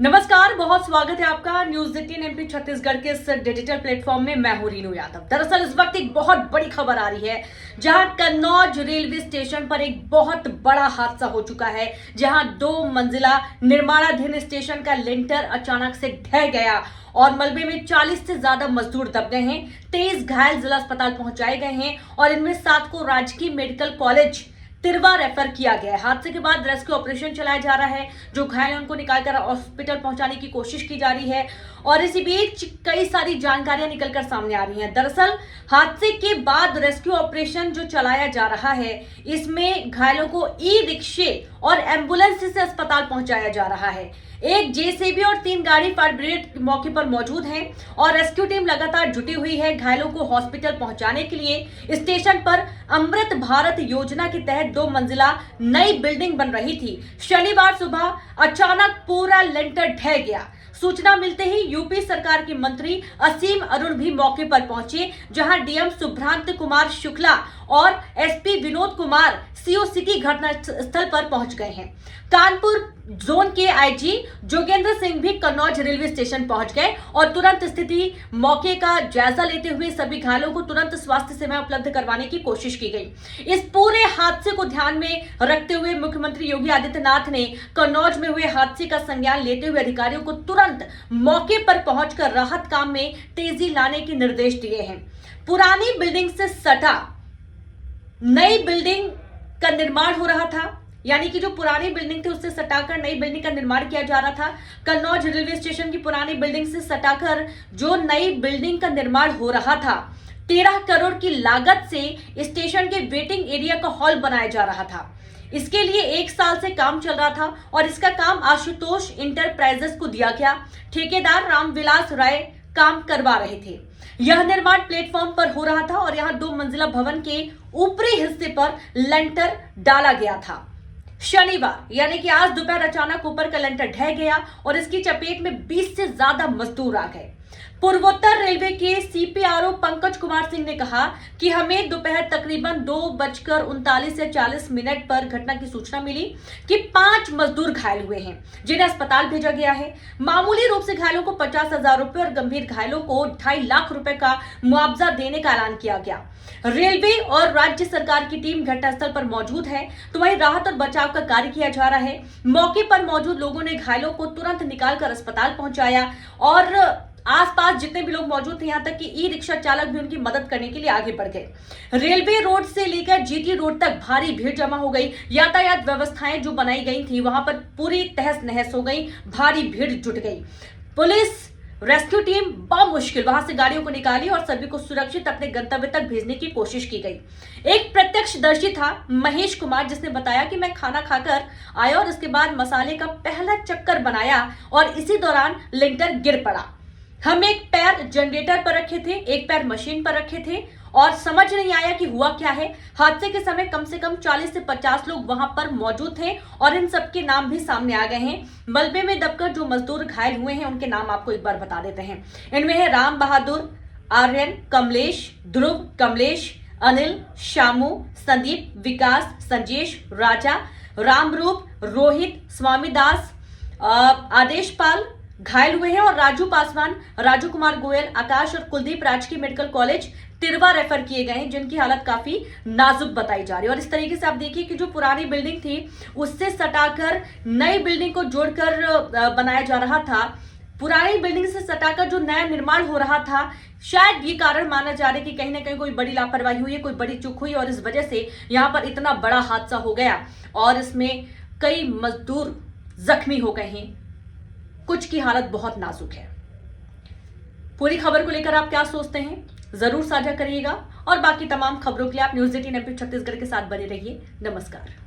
नमस्कार, बहुत स्वागत है आपका न्यूज 18 एमपी छत्तीसगढ़ के इस डिजिटल प्लेटफॉर्म में। मैं हूं रीनू यादव। दरअसल इस वक्त एक बहुत बड़ी खबर आ रही है, जहां कन्नौज रेलवे स्टेशन पर एक बहुत बड़ा हादसा हो चुका है, जहां 2 मंजिला निर्माणाधीन स्टेशन का लिंटर अचानक से ढह गया और मलबे में 40 से ज्यादा मजदूर दब गए हैं। 23 घायल जिला अस्पताल पहुंचाए गए हैं और इनमें 7 को राजकीय मेडिकल कॉलेज तिरवा रेफर किया गया है। हादसे के बाद रेस्क्यू ऑपरेशन चलाया जा रहा है। जो घायल हैं उनको निकालकर हॉस्पिटल पहुंचाने की कोशिश की जा रही है और इसी बीच कई सारी जानकारियां निकलकर सामने आ रही हैं। दरअसल हादसे के बाद रेस्क्यू ऑपरेशन जो चलाया जा रहा है, इसमें घायलों को ई रिक्शे और एम्बुलेंस से अस्पताल पहुंचाया जा रहा है। एक जेसीबी और 3 गाड़ी फायर ब्रिगेड मौके पर मौजूद हैं और रेस्क्यू टीम लगातार जुटी हुई है घायलों को हॉस्पिटल पहुंचाने के लिए। स्टेशन पर अमृत भारत योजना के तहत 2 मंजिला नई बिल्डिंग बन रही थी। शनिवार सुबह अचानक पूरा लिंटर ढह गया। सूचना मिलते ही यूपी सरकार के मंत्री असीम अरुण भी मौके पर पहुंचे, जहां डीएम सुभ्रांत कुमार शुक्ला और SP Vinod Kumar CO city घटना स्थल पर पहुंच गए हैं। कानपुर जोन के आईजी जोगेंद्र सिंह भी कन्नौज रेलवे स्टेशन पहुंच गए और तुरंत स्थिति मौके का जायजा लेते हुए सभी घायलों को तुरंत स्वास्थ्य सेवाएं उपलब्ध करवाने की कोशिश की गई। इस पूरे हादसे को ध्यान में रखते हुए मुख्यमंत्री योगी आदित्यनाथ ने कन्नौज में हुए हादसे का संज्ञान लेते हुए अधिकारियों को तुरंत मौके पर पहुंचकर राहत काम में तेजी लाने के निर्देश दिए हैं। पुरानी बिल्डिंग से सटा नई बिल्डिंग का निर्माण हो रहा था, यानी कि जो पुरानी बिल्डिंग थी उससे सटाकर नई बिल्डिंग का निर्माण किया जा रहा था। कन्नौज रेलवे स्टेशन की पुरानी बिल्डिंग से सटाकर जो नई बिल्डिंग का निर्माण हो रहा था, 13 करोड़ की लागत से स्टेशन के वेटिंग एरिया का हॉल बनाया जा रहा था। इसके लिए 1 साल से काम चल रहा था और इसका काम आशुतोष इंटरप्राइजेस को दिया गया। ठेकेदार रामविलास राय काम करवा रहे थे। यह निर्माण प्लेटफॉर्म पर हो रहा था और यहां 2 मंजिला भवन के ऊपरी हिस्से पर लेंटर डाला गया था। शनिवार यानी कि आज दोपहर अचानक ऊपर का लेंटर ढह गया और इसकी चपेट में 20 से ज्यादा मजदूर आ गए। पूर्वोत्तर रेलवे के सीपीआरओ पंकज कुमार सिंह ने कहा कि हमें दोपहर तकरीबन 2:39 या 40 मिनट पर घटना की सूचना मिली कि 5 मजदूर घायल हुए हैं, जिन्हें अस्पताल भेजा गया है। मामूली रूप से घायलों को 50,000 रुपए और गंभीर घायलों को 2.5 लाख रुपए का मुआवजा देने का ऐलान किया गया। रेलवे और राज्य सरकार की टीम घटनास्थल पर मौजूद है, तो वहीं राहत और बचाव का कार्य किया जा रहा है। मौके पर मौजूद लोगों ने घायलों को तुरंत निकालकर अस्पताल पहुंचाया और आसपास जितने भी लोग मौजूद थे, यहां तक कि ई रिक्शा चालक भी उनकी मदद करने के लिए आगे बढ़ गए। रेलवे रोड से लेकर जीटी रोड तक भारी भीड़ जमा हो गई। यातायात व्यवस्थाएं जो बनाई गई थी वहां पर पूरी तहस नहस हो गई, भारी भीड़ जुट गई। पुलिस रेस्क्यू टीम मुश्किल वहां से गाड़ियों को निकाली और सभी को सुरक्षित अपने गंतव्य तक भेजने की कोशिश की गई। एक प्रत्यक्षदर्शी था महेश कुमार, जिसने बताया कि मैं खाना खाकर आया और इसके बाद मसाले का पहला चक्कर बनाया और इसी दौरान लिंटर गिर पड़ा। हम एक पैर जनरेटर पर रखे थे, एक पैर मशीन पर रखे थे और समझ नहीं आया कि हुआ क्या है। हादसे के समय कम से कम 40 से 50 लोग वहां पर मौजूद थे और इन सबके नाम भी सामने आ गए हैं। मलबे में दबकर जो मजदूर घायल हुए हैं उनके नाम आपको एक बार बता देते हैं। इनमें है राम बहादुर, आर्यन, कमलेश, ध्रुव, कमलेश, अनिल, शामू, संदीप, विकास, संजेश, राजा, रामरूप, रोहित, स्वामीदास, आदेशपाल घायल हुए हैं और राजू पासवान, राजू कुमार गोयल, आकाश और कुलदीप राजकीय मेडिकल कॉलेज तिरवा रेफर किए गए हैं, जिनकी हालत काफी नाजुक बताई जा रही है। और इस तरीके से आप देखिए कि जो पुरानी बिल्डिंग थी उससे सटाकर नई बिल्डिंग को जोड़कर बनाया जा रहा था। पुरानी बिल्डिंग से सटाकर जो नया निर्माण हो रहा था, शायद ये कारण माना जा रहा है कि कहीं ना कहीं कोई बड़ी लापरवाही हुई है, कोई बड़ी चूक हुई और इस वजह से यहां पर इतना बड़ा हादसा हो गया और इसमें कई मजदूर जख्मी हो गए हैं, कुछ की हालत बहुत नाजुक है। पूरी खबर को लेकर आप क्या सोचते हैं, जरूर साझा करिएगा और बाकी तमाम खबरों के लिए आप न्यूज 18 एमपी छत्तीसगढ़ के साथ बने रहिए। नमस्कार।